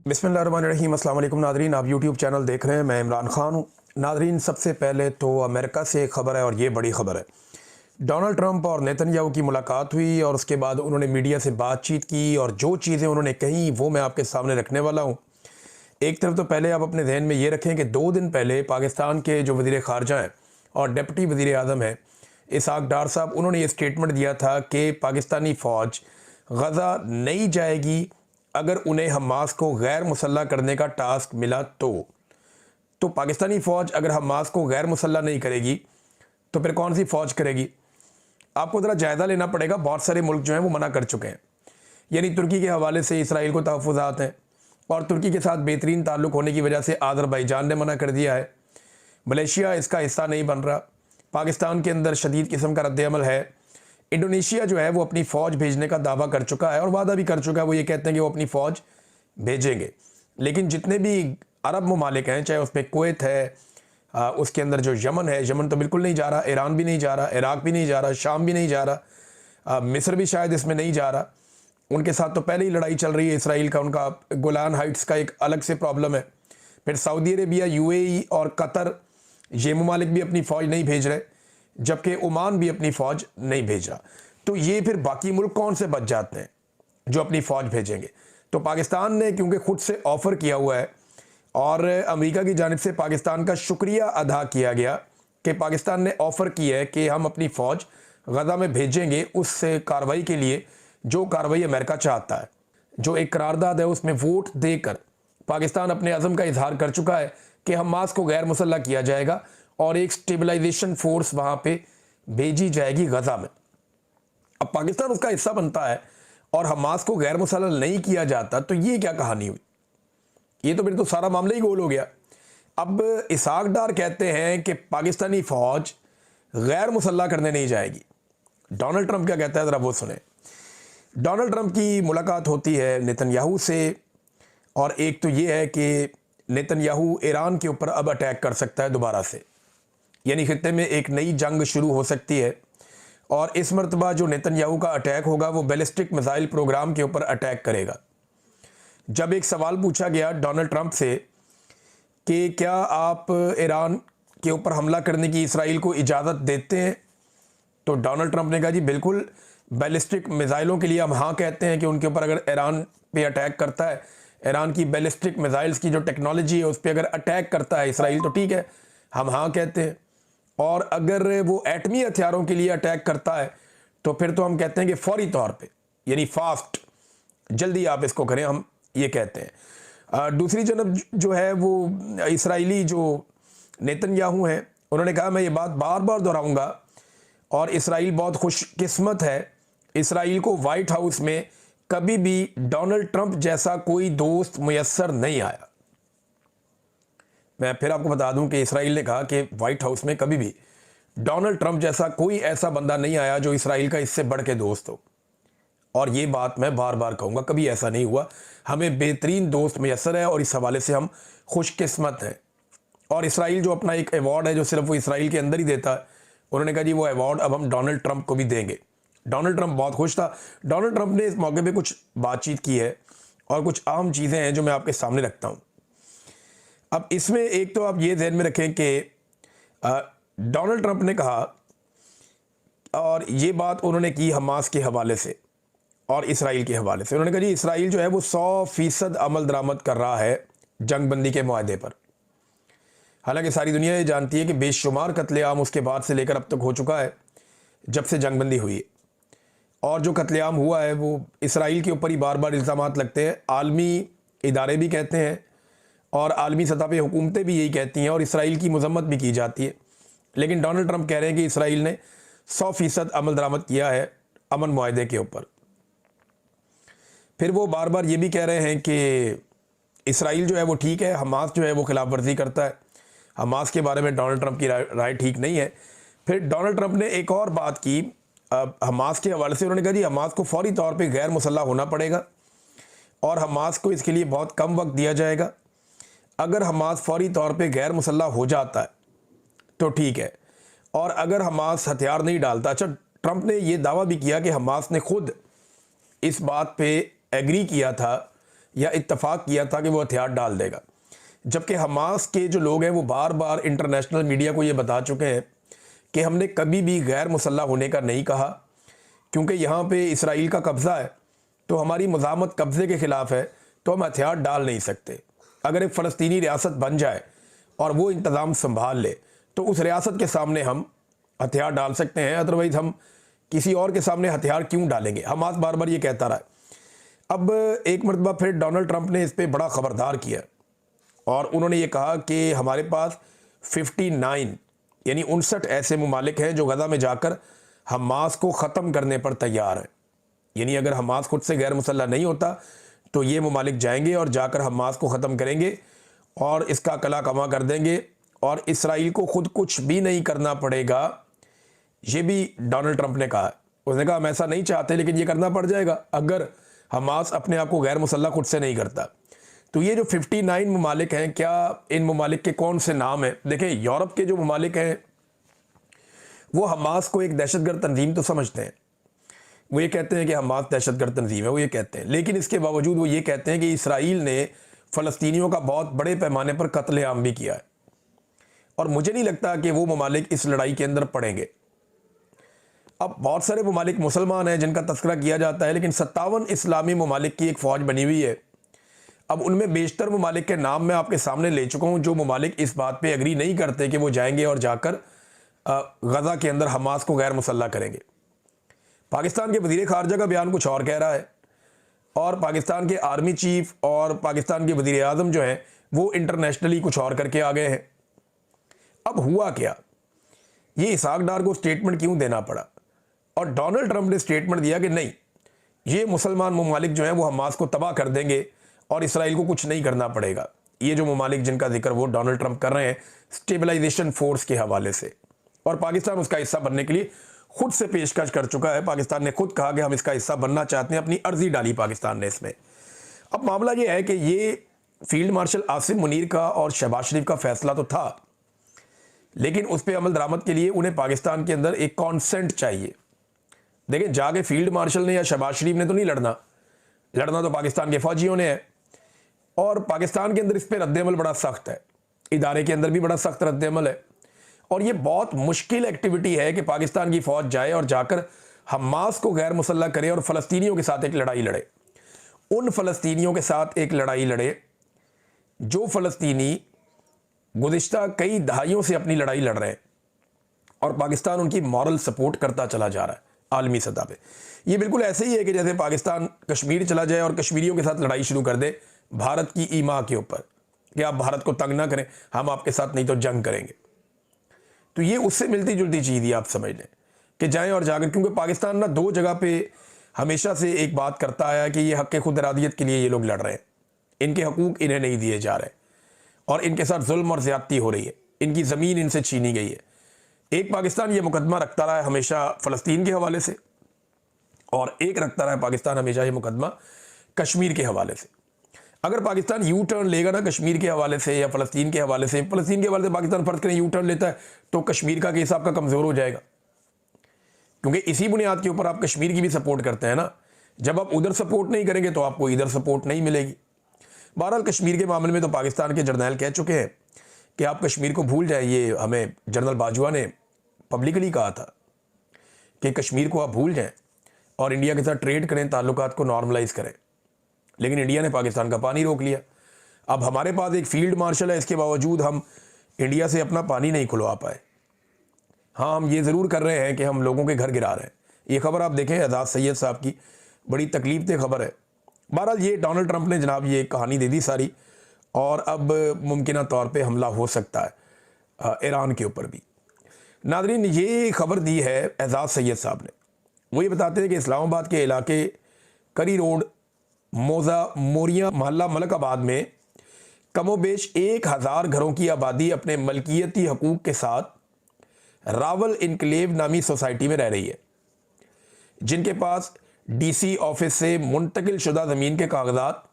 बिस्मिल्लाहिर्रहमानिर्रहीम। अस्सलाम वालेकुम नादरीन, आप यूट्यूब चैनल देख रहे हैं। मैं इमरान खान हूँ। नादरीन, सबसे पहले तो अमेरिका से एक ख़बर है और ये बड़ी ख़बर है। डोनाल्ड ट्रंप और नेतन्याहू की मुलाकात हुई और उसके बाद उन्होंने मीडिया से बातचीत की और जो चीज़ें उन्होंने कही वो मैं आपके सामने रखने वाला हूँ। एक तरफ तो पहले आप अपने जहन में ये रखें कि 2 दिन पहले पाकिस्तान के जो वज़ीर ख़ारजा हैं और डिप्टी वज़ीर आज़म हैं इसहाक डार साहब, उन्होंने ये स्टेटमेंट दिया था कि पाकिस्तानी फ़ौज गज़ा नहीं जाएगी अगर उन्हें हमास को गैर मुसल्लह करने का टास्क मिला तो पाकिस्तानी फ़ौज अगर हमास को गैर मुसल्लह नहीं करेगी तो फिर कौन सी फ़ौज करेगी? आपको ज़रा जायज़ा लेना पड़ेगा। बहुत सारे मुल्क जो हैं वो मना कर चुके हैं। यानी तुर्की के हवाले से इसराइल को तहफ़्फ़ुज़ात हैं और तुर्की के साथ बेहतरीन ताल्लुक़ होने की वजह से अज़रबैजान ने मना कर दिया है। मलेशिया इसका हिस्सा नहीं बन रहा। पाकिस्तान के अंदर शदीद किस्म का रद्द-ए-अमल है। इंडोनेशिया जो है वो अपनी फ़ौज भेजने का दावा कर चुका है और वादा भी कर चुका है। वो ये कहते हैं कि वो अपनी फ़ौज भेजेंगे। लेकिन जितने भी अरब ममालिक हैं, चाहे उसमें कुवैत है, उसके अंदर जो यमन है, यमन तो बिल्कुल नहीं जा रहा, ईरान भी नहीं जा रहा, इराक़ भी नहीं जा रहा, शाम भी नहीं जा रहा, मिस्र भी शायद इसमें नहीं जा रहा। उनके साथ तो पहले ही लड़ाई चल रही है इसराइल का। उनका गोलान हाइट्स का एक अलग से प्रॉब्लम है। फिर सऊदी अरेबिया, यूएई और कतर, ये ममालिक भी अपनी फ़ौज नहीं भेज रहे, जबकि ओमान भी अपनी फ़ौज नहीं भेज रहा। तो ये फिर बाकी मुल्क कौन से बच जाते हैं जो अपनी फ़ौज भेजेंगे? तो पाकिस्तान ने क्योंकि ख़ुद से ऑफ़र किया हुआ है और अमेरिका की जानिब से पाकिस्तान का शुक्रिया अदा किया गया कि पाकिस्तान ने ऑफ़र किया है कि हम अपनी फ़ौज गज़ा में भेजेंगे उस कार्रवाई के लिए जो कार्रवाई अमेरिका चाहता है। जो एक करारदाद है उसमें वोट देकर पाकिस्तान अपने अज़म का इजहार कर चुका है कि हमास को गैर मुसल्लह किया जाएगा और एक स्टेबलाइजेशन फोर्स वहाँ पे भेजी जाएगी गज़ा में। अब पाकिस्तान उसका हिस्सा बनता है और हमास को गैर मुसल्लह नहीं किया जाता, तो ये क्या कहानी हुई? ये तो फिर तो सारा मामला ही गोल हो गया। अब इसहाक डार कहते हैं कि पाकिस्तानी फ़ौज गैर मुसल्लह करने नहीं जाएगी। डोनाल्ड ट्रंप क्या कहता है, ज़रा वो सुने। डोनाल्ड ट्रंप की मुलाकात होती है नेतन्याहू से और एक तो ये है कि नेतन्याहू ईरान के ऊपर अब अटैक कर सकता है दोबारा से, यानी खित्ते में एक नई जंग शुरू हो सकती है। और इस मरतबा जो नेतन्याहू का अटैक होगा वो बैलिस्टिक मिसाइल प्रोग्राम के ऊपर अटैक करेगा। जब एक सवाल पूछा गया डोनाल्ड ट्रंप से कि क्या आप ईरान के ऊपर हमला करने की इसराइल को इजाज़त देते हैं, तो डोनाल्ड ट्रंप ने कहा जी बिल्कुल, बैलिस्टिक मिसाइलों के लिए हम हाँ कहते हैं कि उनके ऊपर अगर ईरान पे अटैक करता है, ईरान की बैलिस्टिक मिसाइल्स की जो टेक्नोलॉजी है उस पर अगर अटैक करता है इसराइल, तो ठीक है, हम हाँ कहते हैं। और अगर वो एटमी हथियारों के लिए अटैक करता है तो फिर तो हम कहते हैं कि फौरी तौर पे, यानी फास्ट, जल्दी आप इसको करें, हम ये कहते हैं। दूसरी जानब जो है वो इसराइली जो नेतन्याहू हैं, उन्होंने कहा मैं ये बात बार बार दोहराऊंगा और इसराइल बहुत खुशकिस्मत है, इसराइल को वाइट हाउस में कभी भी डोनाल्ड ट्रंप जैसा कोई दोस्त मुयस्सर नहीं आया। मैं फिर आपको बता दूं कि इसराइल ने कहा कि वाइट हाउस में कभी भी डोनाल्ड ट्रंप जैसा कोई ऐसा बंदा नहीं आया जो इसराइल का इससे बढ़ के दोस्त हो। और ये बात मैं बार बार कहूँगा, कभी ऐसा नहीं हुआ। हमें बेहतरीन दोस्त मुयस्सर है और इस हवाले से हम खुशकिस्मत हैं। और इसराइल जो अपना एक अवार्ड है जो सिर्फ वो इसराइल के अंदर ही देता है, उन्होंने कहा जी वो अवार्ड अब हम डोनाल्ड ट्रंप को भी देंगे। डोनाल्ड ट्रंप बहुत खुश था। डोनाल्ड ट्रंप ने इस मौके पे कुछ बातचीत की है और कुछ अहम चीज़ें हैं जो मैं आपके सामने रखता हूँ। अब इसमें एक तो आप ये ध्यान में रखें कि डोनाल्ड ट्रंप ने कहा, और ये बात उन्होंने की हमास के हवाले से और इसराइल के हवाले से, उन्होंने कहा जी इसराइल जो है वो 100% अमल दरामद कर रहा है जंगबंदी के मुआहदे पर। हालांकि सारी दुनिया ये जानती है कि बेशुमार कत्लेआम उसके बाद से लेकर अब तक हो चुका है जब से जंगबंदी हुई है। और जो कत्लेआम हुआ है वो इसराइल के ऊपर ही बार बार इल्ज़ामात लगते हैं। आलमी इदारे भी कहते हैं और आलमी सतह पे हुकूमतें भी यही कहती हैं और इसराइल की मजम्मत भी की जाती है। लेकिन डोनाल्ड ट्रंप कह रहे हैं कि इसराइल ने 100% अमल दरामद किया है अमन मुआहदे के ऊपर। फिर वो बार बार ये भी कह रहे हैं कि इसराइल जो है वो ठीक है, हमास जो है वो खिलाफ वर्जी करता है। हमास के बारे में डोनाल्ड ट्रंप की राय ठीक नहीं है। फिर डोनाल्ड ट्रंप ने एक और बात की हमास के हवाले से। उन्होंने कहा जी हमास को फौरी तौर पे गैर मुसल्लह होना पड़ेगा और हमास को इसके लिए बहुत कम वक्त दिया जाएगा। अगर हमास फौरी तौर पे गैर मुसल्लह हो जाता है तो ठीक है, और अगर हमास हथियार नहीं डालता। अच्छा, ट्रंप ने यह दावा भी किया कि हमास ने खुद इस बात पे एग्री किया था या इत्तफाक किया था कि वो हथियार डाल देगा, जबकि हमास के जो लोग हैं वो बार बार इंटरनेशनल मीडिया को ये बता चुके हैं कि हमने कभी भी गैर मुसल्लह होने का नहीं कहा, क्योंकि यहाँ पे इसराइल का कब्ज़ा है, तो हमारी मज़ामत कब्ज़े के ख़िलाफ़ है, तो हम हथियार डाल नहीं सकते। अगर एक फ़लस्तीनी रियासत बन जाए और वो इंतज़ाम संभाल ले तो उस रियासत के सामने हम हथियार डाल सकते हैं, अदरवाइज़ हम किसी और के सामने हथियार क्यों डालेंगे। हमास बार बार ये कहता रहा है। अब एक मरतबा फिर डोनाल्ड ट्रंप ने इस पर बड़ा ख़बरदार किया और उन्होंने ये कहा कि हमारे पास 59 यानी 59 ऐसे ममालिक हैं जो गज़ा में जाकर हमास को ख़त्म करने पर तैयार हैं। यानी अगर हमास खुद से गैर मुसल्लह नहीं होता तो ये ममालिक जाएंगे और जाकर हमास को ख़त्म करेंगे और इसका कला कमा कर देंगे और इसराइल को खुद कुछ भी नहीं करना पड़ेगा। ये भी डोनाल्ड ट्रंप ने कहा। उसने कहा हम ऐसा नहीं चाहते लेकिन ये करना पड़ जाएगा अगर हमास अपने आप को गैर मुसल्लह खुद से नहीं करता। तो ये जो 59 ममालिक हैं, क्या इन ममालिक के कौन से नाम हैं? देखें, यूरोप के जो ममालिक हैं वो हमास को एक दहशतगर्द तंजीम तो समझते हैं। वो ये कहते हैं कि हमास दहशतगर्द तंजीम है, वो ये कहते हैं, लेकिन इसके बावजूद वो ये कहते हैं कि इसराइल ने फ़लस्तीनियों का बहुत बड़े पैमाने पर कत्लेआम भी किया है। और मुझे नहीं लगता कि वो ममालिक इस लड़ाई के अंदर पड़ेंगे। अब बहुत सारे ममालिक मुसलमान हैं जिनका तस्करा किया जाता है, लेकिन 57 इस्लामी ममालिक की एक फ़ौज बनी हुई है। अब उनमें बेशतर ममालिक के नाम मैं आपके सामने ले चुका हूँ जो ममालिक इस बात पे एग्री नहीं करते कि वो जाएंगे और जाकर गज़ा के अंदर हमास को गैर मुसल्लह करेंगे। पाकिस्तान के वज़ीर ख़ारजा का बयान कुछ और कह रहा है और पाकिस्तान के आर्मी चीफ और पाकिस्तान के वज़ीर आज़म जो हैं वो इंटरनेशनली कुछ और करके आ गए हैं। अब हुआ क्या, ये इसहाक डार को स्टेटमेंट क्यों देना पड़ा? और डोनाल्ड ट्रंप ने स्टेटमेंट दिया कि नहीं, ये मुसलमान ममालिक जो हैं वो हमास को तबाह कर देंगे और इसराइल को कुछ नहीं करना पड़ेगा। ये जो ममालिक जिनका जिक्र वो डोनाल्ड ट्रंप कर रहे हैं स्टेबलाइजेशन फोर्स के हवाले से, और पाकिस्तान उसका हिस्सा बनने के लिए खुद से पेशकश कर चुका है। पाकिस्तान ने खुद कहा कि हम इसका हिस्सा बनना चाहते हैं, अपनी अर्जी डाली पाकिस्तान ने इसमें। अब मामला ये है कि ये फील्ड मार्शल आसिम मुनीर का और शहबाज शरीफ का फैसला तो था, लेकिन उस पर अमल दरामद के लिए उन्हें पाकिस्तान के अंदर एक कॉन्सेंट चाहिए। देखिए, जाके फील्ड मार्शल ने या शहबाज शरीफ ने तो नहीं लड़ना तो पाकिस्तान के फौजियों ने है, और पाकिस्तान के अंदर इस पर रद्द अमल बड़ा सख्त है, इदारे के अंदर भी बड़ा सख्त रद्द अमल है। और ये बहुत मुश्किल एक्टिविटी है कि पाकिस्तान की फ़ौज जाए और जाकर हमास को गैर मुसल्लह करे और फ़लस्तीनियों के साथ एक लड़ाई लड़े। उन फ़लस्तीनियों के साथ एक लड़ाई लड़े जो फ़लस्तीनी गुज़िश्ता कई दहाइयों से अपनी लड़ाई लड़ रहे हैं और पाकिस्तान उनकी मॉरल सपोर्ट करता चला जा रहा है आलमी सतह पे। ये बिल्कुल ऐसे ही है कि जैसे पाकिस्तान कश्मीर चला जाए और कश्मीरियों के साथ लड़ाई शुरू कर दे भारत की ईमा के ऊपर कि आप भारत को तंग ना करें, हम आपके साथ नहीं तो जंग करेंगे। तो ये उससे मिलती जुलती चीज़ ही आप समझ लें कि जाएं और जाकर, क्योंकि पाकिस्तान ना दो जगह पे हमेशा से एक बात करता आया कि ये हक़ खुद इरादियत के लिए ये लोग लड़ रहे हैं, इनके हकूक़ इन्हें नहीं दिए जा रहे और इनके साथ जुल्म और ज़्यादती हो रही है, इनकी ज़मीन इनसे छीनी गई है। एक पाकिस्तान ये मुकदमा रखता रहा है हमेशा फ़लस्तीन के हवाले से, और एक रखता रहा है पाकिस्तान हमेशा ये मुकदमा कश्मीर के हवाले से। अगर पाकिस्तान यू टर्न लेगा ना कश्मीर के हवाले से या फ़लस्तीन के हवाले से, फ़लस्तीन के हवाले से पाकिस्तान फ़र्ज़ करें यू टर्न लेता है, तो कश्मीर का केस आपका कमज़ोर हो जाएगा, क्योंकि इसी बुनियाद के ऊपर आप कश्मीर की भी सपोर्ट करते हैं ना। जब आप उधर सपोर्ट नहीं करेंगे तो आपको इधर सपोर्ट नहीं मिलेगी। बहरहाल कश्मीर के मामले में तो पाकिस्तान के जर्नैल कह चुके हैं कि आप कश्मीर को भूल जाए। ये हमें जनरल बाजवा ने पब्लिकली कहा था कि कश्मीर को आप भूल जाएं और इंडिया के साथ ट्रेड करें, ताल्लुकात को नॉर्मलाइज करें, लेकिन इंडिया ने पाकिस्तान का पानी रोक लिया। अब हमारे पास एक फील्ड मार्शल है, इसके बावजूद हम इंडिया से अपना पानी नहीं खुलवा पाए। हाँ, हम ये ज़रूर कर रहे हैं कि हम लोगों के घर गिरा रहे हैं। ये खबर आप देखें एजाज सैयद साहब की, बड़ी तकलीफ दे खबर है। बहरहाल ये डोनाल्ड ट्रंप ने जनाब ये कहानी दे दी सारी, और अब मुमकिन तौर पे हमला हो सकता है ईरान के ऊपर भी। नादरीन, ये खबर दी है एजाज सैयद साहब ने। वो ये बताते हैं कि इस्लामाबाद के इलाके करी रोड मोज़ा मोरिया मोहल्ला मलकाबाद में कमोबेश 1000 घरों की आबादी अपने मलकियती हकूक़ के साथ रावल इनक्लेव नामी सोसाइटी में रह रही है, जिनके पास डीसी ऑफिस से मुंतकिल शुदा ज़मीन के कागजात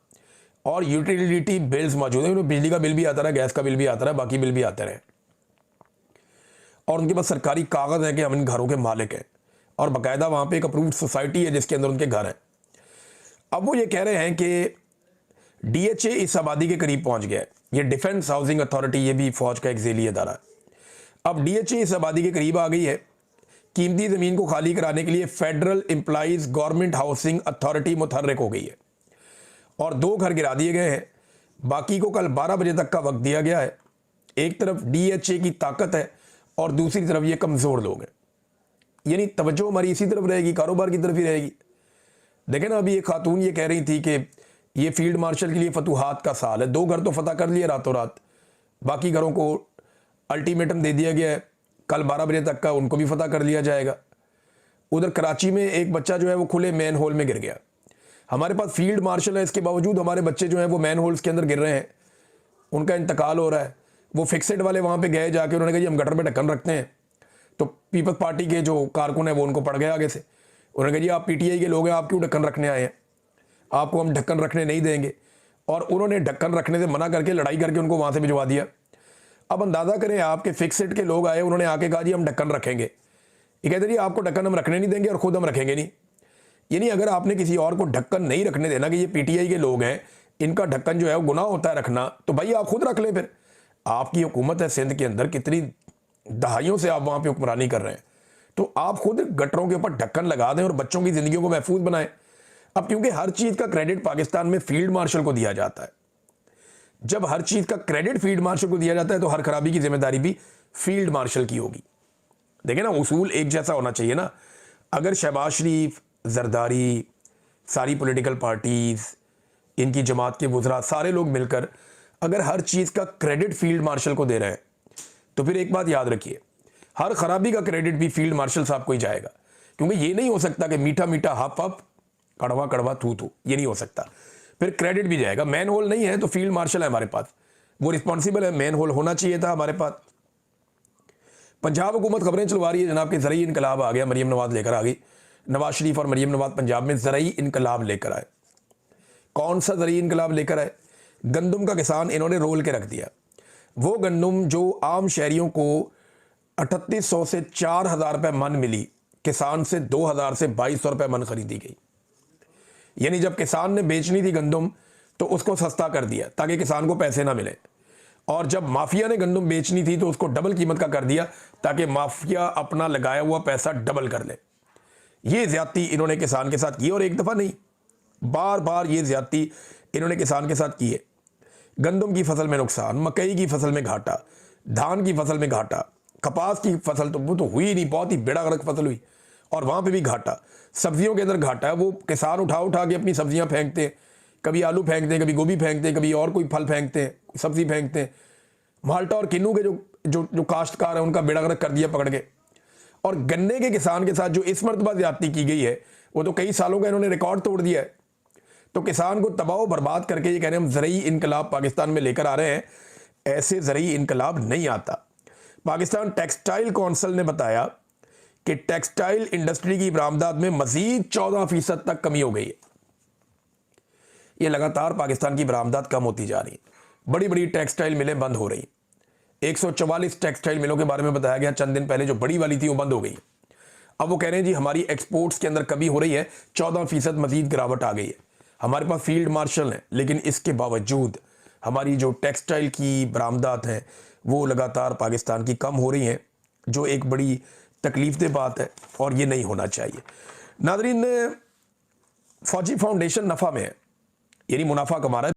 और यूटिलिटी बिल्स मौजूद हैं। उन्हें बिजली का बिल भी आता रहा, गैस का बिल भी आता रहा, बाकी बिल भी आते रहे, और उनके पास सरकारी कागज़ है कि हम इन घरों के मालिक हैं, और बाकायदा वहाँ पे एक अप्रूव्ड सोसाइटी है जिसके अंदर उनके घर हैं। अब वो ये कह रहे हैं कि DHA इस आबादी के करीब पहुंच गया है। ये डिफेंस हाउसिंग अथॉरिटी, ये भी फौज का एक झेली अदारा है। अब DHA इस आबादी के करीब आ गई है। कीमती ज़मीन को खाली कराने के लिए federal employees government housing authority मुतहर्रिक हो गई है और 2 घर गिरा दिए गए हैं। बाकी को कल 12 बजे तक का वक्त दिया गया है। एक तरफ DHA की ताकत है और दूसरी तरफ ये कमज़ोर लोग हैं, यानी तवज्जो हमारी इसी तरफ रहेगी, कारोबार की तरफ ही रहेगी। देखें ना, अभी एक खातून ये कह रही थी कि ये फील्ड मार्शल के लिए फतूहात का साल है। 2 घर तो फतह कर लिए रातों रात, बाकी घरों को अल्टीमेटम दे दिया गया है, कल 12 बजे तक का उनको भी फतह कर लिया जाएगा। उधर कराची में एक बच्चा जो है वो खुले मैन होल में गिर गया। हमारे पास फील्ड मार्शल है, इसके बावजूद हमारे बच्चे जो हैं वो मैन होल्स के अंदर गिर रहे हैं, उनका इंतकाल हो रहा है। वो फिक्सेड वाले वहाँ पे गए, जाके उन्होंने कहा जी हम गटर में ढक्कन रखते हैं, तो पीपल्स पार्टी के जो कारकुन है वो उनको पड़ गए आगे से। उन्होंने कहा जी आप PTI के लोग हैं, आप क्यों ढक्कन रखने आए हैं, आपको हम ढक्कन रखने नहीं देंगे। और उन्होंने ढक्कन रखने से मना करके लड़ाई करके उनको वहाँ से भिजवा दिया। अब अंदाज़ा करें, आपके फिक्सेड के लोग आए, उन्होंने आके कहा जी हम ढक्कन रखेंगे। ये कहते जी आपको ढक्कन हम रखने नहीं देंगे और ख़ुद हम रखेंगे नहीं। यानी अगर आपने किसी और को ढक्कन नहीं रखने देना कि ये PTI के लोग हैं, इनका ढक्कन जो है वो गुनाह होता है रखना, तो भाई आप खुद रख लें। फिर आपकी हुकूमत है सिंध के अंदर, कितनी दहाइयों से आप वहाँ पे हुक्मरानी कर रहे हैं, तो आप खुद गटरों के ऊपर ढक्कन लगा दें और बच्चों की ज़िंदगियों को महफूज बनाएं। अब क्योंकि हर चीज़ का क्रेडिट पाकिस्तान में फील्ड मार्शल को दिया जाता है, जब हर चीज़ का क्रेडिट फील्ड मार्शल को दिया जाता है तो हर खराबी की जिम्मेदारी भी फील्ड मार्शल की होगी। देखें ना, उसूल एक जैसा होना चाहिए ना। अगर शहबाज शरीफ, जरदारी, सारी पॉलिटिकल पार्टीज़, इनकी जमात के वज़रा, सारे लोग मिलकर अगर हर चीज़ का क्रेडिट फील्ड मार्शल को दे रहे हैं, तो फिर एक बात याद रखिए, हर खराबी का क्रेडिट भी फील्ड मार्शल साहब को ही जाएगा। क्योंकि ये नहीं हो सकता कि मीठा मीठा हप हप, कड़वा कड़वा थू थू, ये नहीं हो सकता, फिर क्रेडिट भी जाएगा। मैन होल नहीं है तो फील्ड मार्शल है हमारे पास, वो रिस्पॉन्सिबल है, मैन होल होना चाहिए था हमारे पास। पंजाब हुकूमत खबरें चलवा रही है जनाब कि ज़रई इनकलाब आ गया, मरीम नवाज लेकर आ गई। नवाज शरीफ और मरीम नवाज पंजाब में ज़रई इनकलाब लेकर आए। कौन सा ज़रई इनकलाब लेकर आए? गंदम का किसान इन्होंने रोल के रख दिया। वो गंदम जो आम शहरियों को 3800 से 4000 रुपये मन मिली, किसान से 2000 से 2200 रुपये मन खरीदी गई। यानी जब किसान ने बेचनी थी गंदम तो उसको सस्ता कर दिया ताकि किसान को पैसे ना मिले, और जब माफिया ने गंदम बेचनी थी तो उसको डबल कीमत का कर दिया ताकि माफिया अपना लगाया हुआ पैसा डबल कर ले। ये ज्यादती इन्होंने किसान के साथ की, और एक दफ़ा नहीं, बार बार ये ज्यादती इन्होंने किसान के साथ की है। गंदम की फसल में नुकसान, मकई की फसल में घाटा, धान की फसल में घाटा, कपास की फसल तो वो तो हुई नहीं, बहुत ही बेड़ा गर्क फसल हुई, और वहाँ पे भी घाटा। सब्जियों के अंदर घाटा है, वो किसान उठा उठा के अपनी सब्जियाँ फेंकते हैं, कभी आलू फेंकते हैं, कभी गोभी फेंकते हैं, कभी और कोई फल फेंकते हैं, सब्जी फेंकते हैं। माल्टा और किन्नू के जो काश्तकार है उनका बेड़ा गर्क कर दिया पकड़ के। और गन्ने के किसान के साथ जो इस मरतबा ज्यादती की गई है वो तो कई सालों का इन्होंने रिकॉर्ड तोड़ दिया है। तो किसान को तबाह बर्बाद करके ये कह रहे हैं हम ज़रई इनकलाब पाकिस्तान में लेकर आ रहे हैं। ऐसे ज़रई इनकलाब नहीं आता। पाकिस्तान टेक्सटाइल कौंसिल ने बताया कि टेक्सटाइल इंडस्ट्री की बरामदात में मजीद 14% तक कमी हो गई है। ये लगातार पाकिस्तान की बरामदात कम होती जा रही है। बड़ी बड़ी टेक्सटाइल मिलें बंद हो रही। 144 टेक्सटाइल मिलों के बारे में बताया गया चंद दिन पहले, जो बड़ी वाली थी वो बंद हो गई। अब वो कह रहे हैं जी हमारी एक्सपोर्ट्स के अंदर कमी हो रही है, 14% मजीद गिरावट आ गई है। हमारे पास फील्ड मार्शल हैं, लेकिन इसके बावजूद हमारी जो टेक्सटाइल की बरामदात हैं वो लगातार पाकिस्तान की कम हो रही हैं, जो एक बड़ी तकलीफदेह बात है और ये नहीं होना चाहिए। नाज़रीन, फौजी फाउंडेशन नफ़ा में है, यानी मुनाफा कमा रहा है।